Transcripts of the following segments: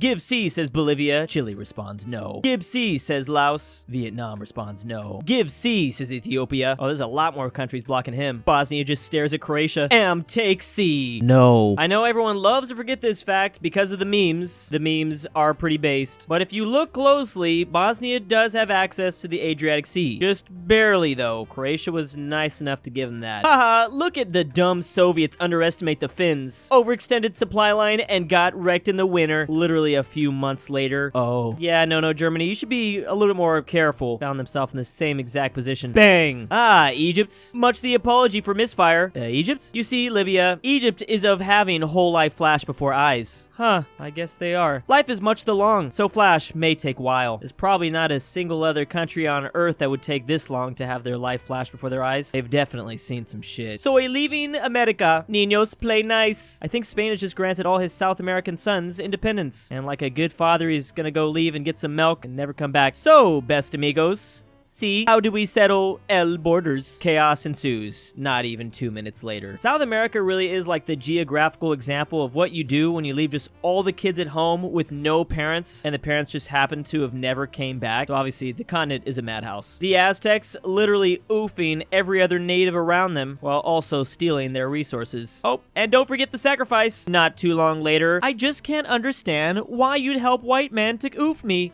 Give C, says Bolivia. Chile responds no. Give C, says Laos. Vietnam responds no. Give C, says Ethiopia. Oh, there's a lot more countries blocking him. Bosnia just stares at Croatia. Take C. No. I know everyone loves to forget this fact because of the memes. The memes are pretty based. But if you look closely, Bosnia does have access to the Adriatic Sea. Just barely, though. Croatia was nice enough to give them that. Haha, look at the dumb Soviets underestimate the Finns. Overextended supply line and got wrecked in the winter, literally a few months later. Oh. Yeah, no, Germany, you should be a little bit more careful. Found themselves in the same exact position. Bang! Ah, Egypt. Much the apology for misfire. Egypt? You see, Libya, Egypt is of having whole life flash before eyes. Huh, I guess they are. Life is much the long, so flash may take while. There's probably not a single other country on earth that would take this long to have their life flash before their eyes. They've definitely seen some shit. So leaving America, niños play nice. I think Spain has just granted all his South American sons independence. And like a good father, he's gonna go leave and get some milk and never come back. So, best amigos, see, how do we settle el borders? Chaos ensues, not even 2 minutes later. South America really is like the geographical example of what you do when you leave just all the kids at home with no parents, and the parents just happen to have never came back. So obviously, the continent is a madhouse. The Aztecs literally oofing every other native around them, while also stealing their resources. Oh, and don't forget the sacrifice. Not too long later, I just can't understand why you'd help white man to oof me.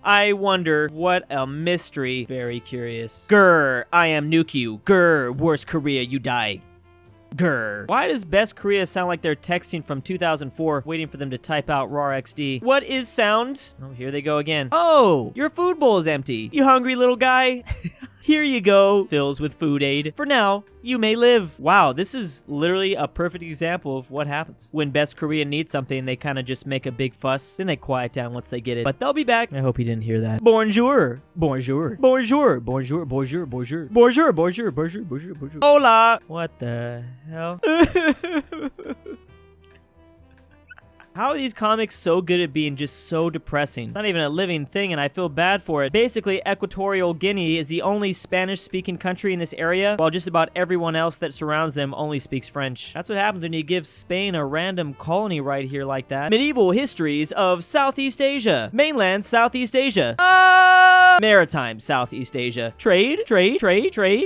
I wonder, what a mystery. Very curious. Grr, I am nuke you. Grr, worst Korea, you die. Grr. Why does Best Korea sound like they're texting from 2004, waiting for them to type out RARXD? What is sound? Oh, here they go again. Oh, your food bowl is empty. You hungry little guy? Here you go. Fills with food aid. For now, you may live. Wow, this is literally a perfect example of what happens. When Best Korean needs something, they kind of just make a big fuss, then they quiet down once they get it. But they'll be back. I hope he didn't hear that. Bonjour. Bonjour. Bonjour. Bonjour. Bonjour. Bonjour. Bonjour. Bonjour. Bonjour. Bonjour. Bonjour. Hola. What the hell? How are these comics so good at being just so depressing? Not even a living thing, and I feel bad for it. Basically, Equatorial Guinea is the only Spanish-speaking country in this area, while just about everyone else that surrounds them only speaks French. That's what happens when you give Spain a random colony right here like that. Medieval histories of Southeast Asia. Mainland Southeast Asia. Maritime Southeast Asia. Trade.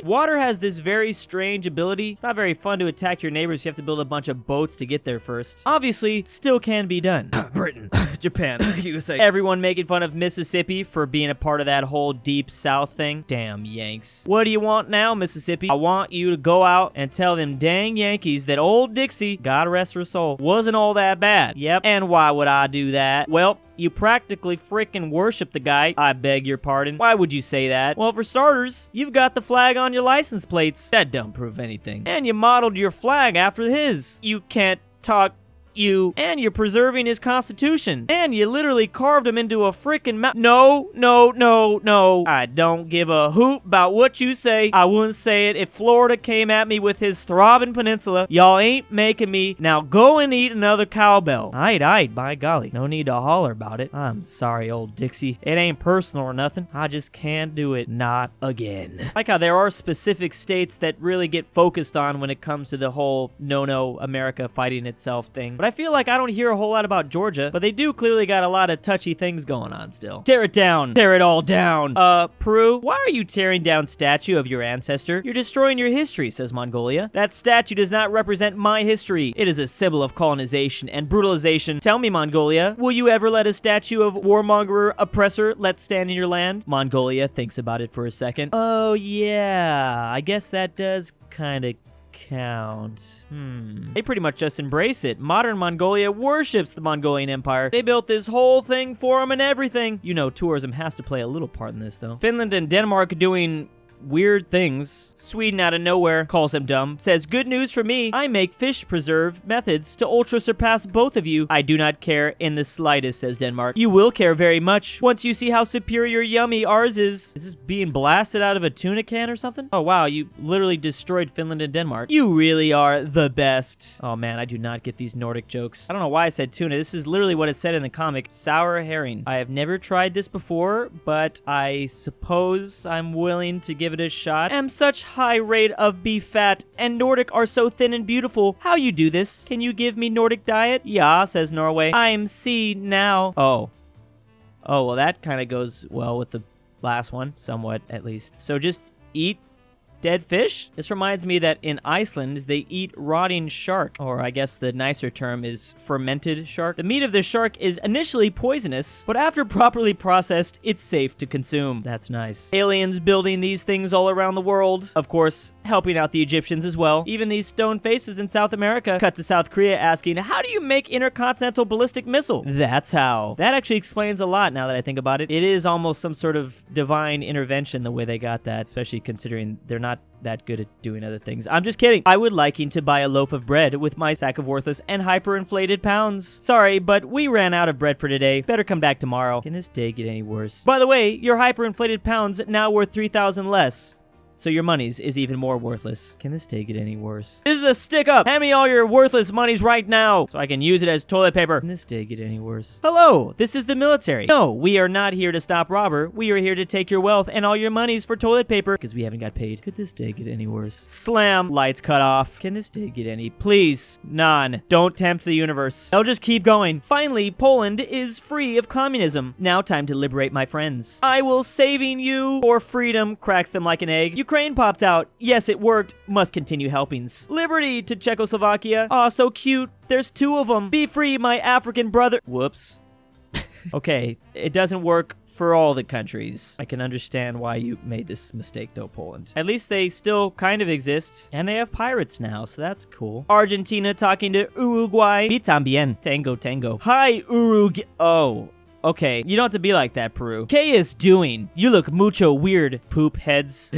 Water has this very strange ability. It's not very fun to attack your neighbors. You have to build a bunch of boats to get there first. Obviously, still can be done. Britain, Japan, USA. Everyone making fun of Mississippi for being a part of that whole deep south thing. Damn Yanks. What do you want now, Mississippi? I want you to go out and tell them dang Yankees that old Dixie, God rest her soul, wasn't all that bad. Yep. And why would I do that? Well, you practically frickin' worship the guy. I beg your pardon. Why would you say that? Well, for starters, you've got the flag on your license plates. That don't prove anything. And you modeled your flag after his. You can't talk and you're preserving his constitution, and you literally carved him into a freaking No. I don't give a hoot about what you say. I wouldn't say it if Florida came at me with his throbbing peninsula. Y'all ain't making me. Now go and eat another cowbell. Aight, by golly. No need to holler about it. I'm sorry, old Dixie. It ain't personal or nothing. I just can't do it. Not again. Like how there are specific states that really get focused on when it comes to the whole no America fighting itself thing. But I feel like I don't hear a whole lot about Georgia, but they do clearly got a lot of touchy things going on still. Tear it down. Tear it all down. Peru, why are you tearing down statue of your ancestor? You're destroying your history, says Mongolia. That statue does not represent my history. It is a symbol of colonization and brutalization. Tell me, Mongolia, will you ever let a statue of warmonger oppressor let stand in your land? Mongolia thinks about it for a second. Oh yeah, I guess that does kind of count. They pretty much just embrace it. Modern Mongolia worships the Mongolian Empire. They built this whole thing for them and everything. You know, tourism has to play a little part in this, though. Finland and Denmark doing weird things. Sweden out of nowhere calls him dumb. Says, good news for me. I make fish preserve methods to ultra surpass both of you. I do not care in the slightest, says Denmark. You will care very much once you see how superior yummy ours is. Is this being blasted out of a tuna can or something? Oh wow, you literally destroyed Finland and Denmark. You really are the best. Oh man, I do not get these Nordic jokes. I don't know why I said tuna. This is literally what it said in the comic. Sour herring. I have never tried this before, but I suppose I'm willing to give give it a shot. Am such high rate of beef fat, and Nordic are so thin and beautiful. How you do this? Can you give me Nordic diet? Yeah, says Norway. I'm C now. Oh, well, that kind of goes well with the last one, somewhat at least. So just eat dead fish? This reminds me that in Iceland, they eat rotting shark, or I guess the nicer term is fermented shark. The meat of the shark is initially poisonous, but after properly processed, it's safe to consume. That's nice. Aliens building these things all around the world. Of course, helping out the Egyptians as well. Even these stone faces in South America. Cut to South Korea asking, how do you make intercontinental ballistic missile? That's how. That actually explains a lot now that I think about it. It is almost some sort of divine intervention the way they got that, especially considering they're not that good at doing other things. I'm just kidding. I would liking to buy a loaf of bread with my sack of worthless and hyperinflated pounds. Sorry, but we ran out of bread for today. Better come back tomorrow. Can this day get any worse? By the way, your hyperinflated pounds now worth 3,000 less. So your monies is even more worthless. Can this day get any worse? This is a stick up. Hand me all your worthless monies right now so I can use it as toilet paper. Can this day get any worse? Hello, this is the military. No, we are not here to stop robber. We are here to take your wealth and all your monies for toilet paper because we haven't got paid. Could this day get any worse? Slam. Lights cut off. Can this day get any? Please. None. Don't tempt the universe. I'll just keep going. Finally, Poland is free of communism. Now time to liberate my friends. I will saving you for freedom. Cracks them like an egg. Ukraine popped out. Yes, it worked. Must continue helpings. Liberty to Czechoslovakia. Aw, so cute. There's 2 of them. Be free, my African brother. Whoops. Okay, it doesn't work for all the countries. I can understand why you made this mistake though, Poland. At least they still kind of exist, and they have pirates now, so that's cool. Argentina talking to Uruguay. Vi también. Tango, tango. Hi, Uruguay. Oh. Okay, you don't have to be like that, Peru. K is doing. You look mucho weird, poop heads.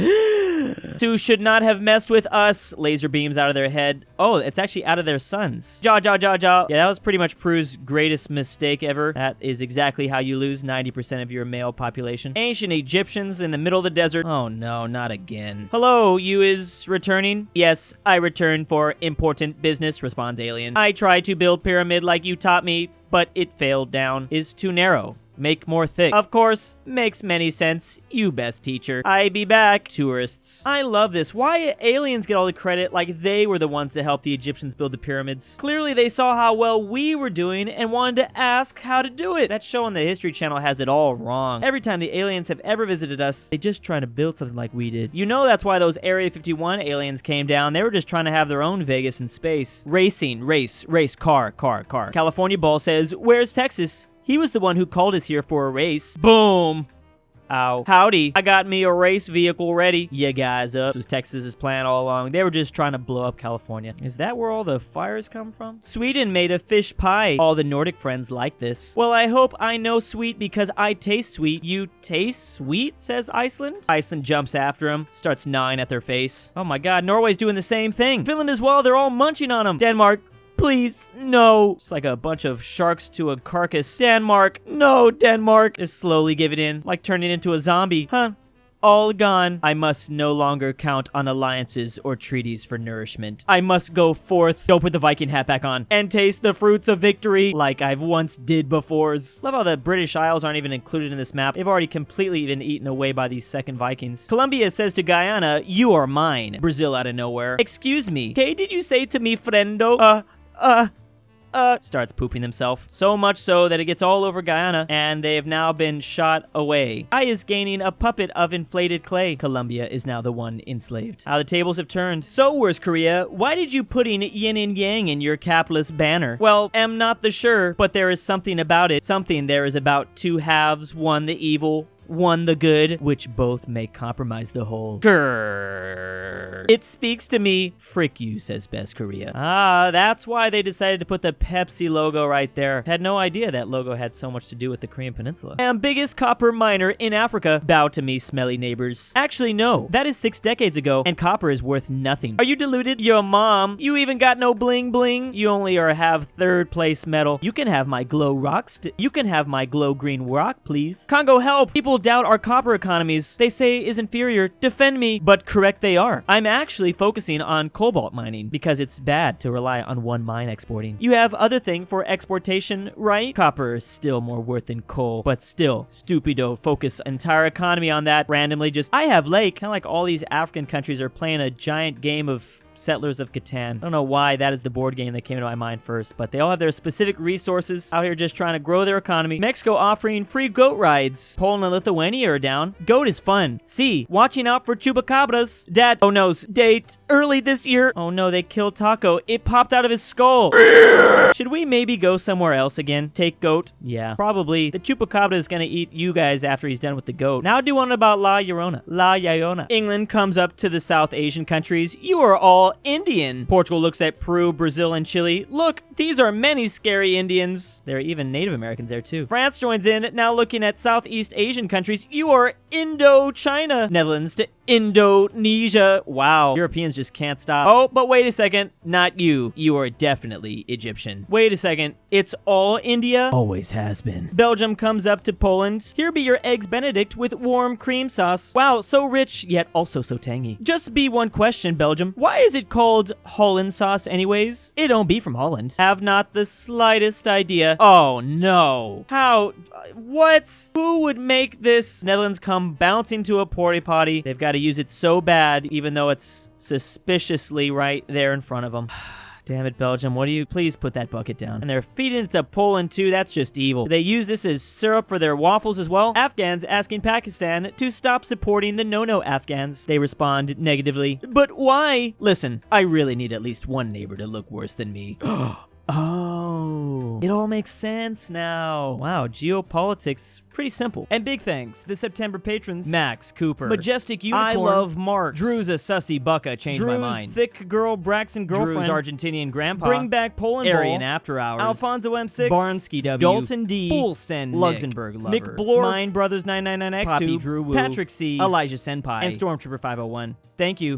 2 should not have messed with us. Laser beams out of their head. Oh, it's actually out of their sons. Ja, ja, ja, ja. Yeah, that was pretty much Peru's greatest mistake ever. That is exactly how you lose 90% of your male population. Ancient Egyptians in the middle of the desert. Oh no, not again. Hello, you is returning? Yes, I return for important business, responds alien. I tried to build pyramid like you taught me, but it failed down. Is too narrow. Make more thick. Of course, makes many sense. You best teacher. I be back. Tourists. I love this. Why aliens get all the credit like they were the ones to help the Egyptians build the pyramids? Clearly they saw how well we were doing and wanted to ask how to do it. That show on the History Channel has it all wrong. Every time the aliens have ever visited us, they just trying to build something like we did. You know that's why those Area 51 aliens came down. They were just trying to have their own Vegas in space. Racing, race, car. California Ball says, where's Texas? He was the one who called us here for a race. Boom. Ow. Howdy. I got me a race vehicle ready. You guys up. This was Texas's plan all along. They were just trying to blow up California. Is that where all the fires come from? Sweden made a fish pie. All the Nordic friends like this. Well, I hope I know sweet because I taste sweet. You taste sweet, says Iceland. Iceland jumps after him, starts gnawing at their face. Oh my god, Norway's doing the same thing. Finland as well, they're all munching on him. Denmark. Please, no. It's like a bunch of sharks to a carcass. Denmark, no, Denmark. They're slowly giving in, like turning into a zombie. Huh? All gone. I must no longer count on alliances or treaties for nourishment. I must go forth, don't put the Viking hat back on, and taste the fruits of victory like I've once did befores. Love how the British Isles aren't even included in this map. They've already completely been eaten away by these second Vikings. Colombia says to Guyana, you are mine. Brazil out of nowhere. Excuse me. Okay, did you say to me, friendo? Starts pooping himself. So much so that it gets all over Guyana, and they have now been shot away. I is gaining a puppet of inflated clay. Colombia is now the one enslaved. How the tables have turned. So, where's Korea? Why did you put in yin and yang in your capitalist banner? Well, am not the sure, but there is something about it. Something there is about 2 halves, one the evil, one the good, which both may compromise the whole. Grrr. It speaks to me. Frick you, says Best Korea. Ah, that's why they decided to put the Pepsi logo right there. Had no idea that logo had so much to do with the Korean Peninsula. And biggest copper miner in Africa. Bow to me, smelly neighbors. Actually, no. That is 6 decades ago, and copper is worth nothing. Are you deluded? Your mom. You even got no bling bling. You only have 3rd place medal. You can have my glow rock. You can have my glow green rock, please. Congo, help. People People doubt our copper economies. They say is inferior. Defend me. But correct they are. I'm actually focusing on cobalt mining because it's bad to rely on one mine exporting. You have other thing for exportation, right? Copper is still more worth than coal, but still, stupido focus entire economy on that randomly just, I have lake. Kind of like all these African countries are playing a giant game of Settlers of Catan. I don't know why that is the board game that came to my mind first, but they all have their specific resources out here just trying to grow their economy. Mexico offering free goat rides. Poland and Lithuania are down. Goat is fun. C, watching out for chupacabras. Dad, oh no, date early this year. Oh no, they killed Taco. It popped out of his skull. Should we maybe go somewhere else again? Take goat? Yeah, probably. The chupacabra is gonna eat you guys after he's done with the goat. Now do one about La Llorona. La Llorona. England comes up to the South Asian countries. You are all Indian. Portugal looks at Peru, Brazil, and Chile. Look, these are many scary Indians. There are even Native Americans there too. France joins in, now looking at Southeast Asian countries. You are Indo-China. Netherlands to Indonesia. Wow, Europeans just can't stop. Oh, but wait a second. Not you. You are definitely Egyptian. Wait a second. It's all India? Always has been. Belgium comes up to Poland. Here be your eggs Benedict with warm cream sauce. Wow, so rich, yet also so tangy. Just be one question, Belgium. Why is it called Holland sauce anyways? It don't be from Holland. Have not the slightest idea. Oh no. How? What? Who would make this? Netherlands come bouncing to a porta potty. They've got to use it so bad, even though it's suspiciously right there in front of them. Damn it, Belgium. What do you... Please put that bucket down. And they're feeding it to Poland, too. That's just evil. They use this as syrup for their waffles as well. Afghans asking Pakistan to stop supporting the no-no Afghans. They respond negatively. But why? Listen, I really need at least one neighbor to look worse than me. Oh, it all makes sense now. Wow, geopolitics, pretty simple. And big thanks, the September patrons: Max, Cooper, Majestic Unicorn, I Love Mark, Drewsasussybakachangemymind, Thick Girl, Braxton Girlfriend, Drew's Argentinian Grandpa, BringBackPolandball, AryanAfterHours, Alfonso M6, Barnsky W, Dalton D, Full Send Nic, LuxembourgLover, McBlorf, Mind Brothers 999X2, Papi Druwu, Patrick C, Elijah Senpai, and Stormtrooper 501. Thank you.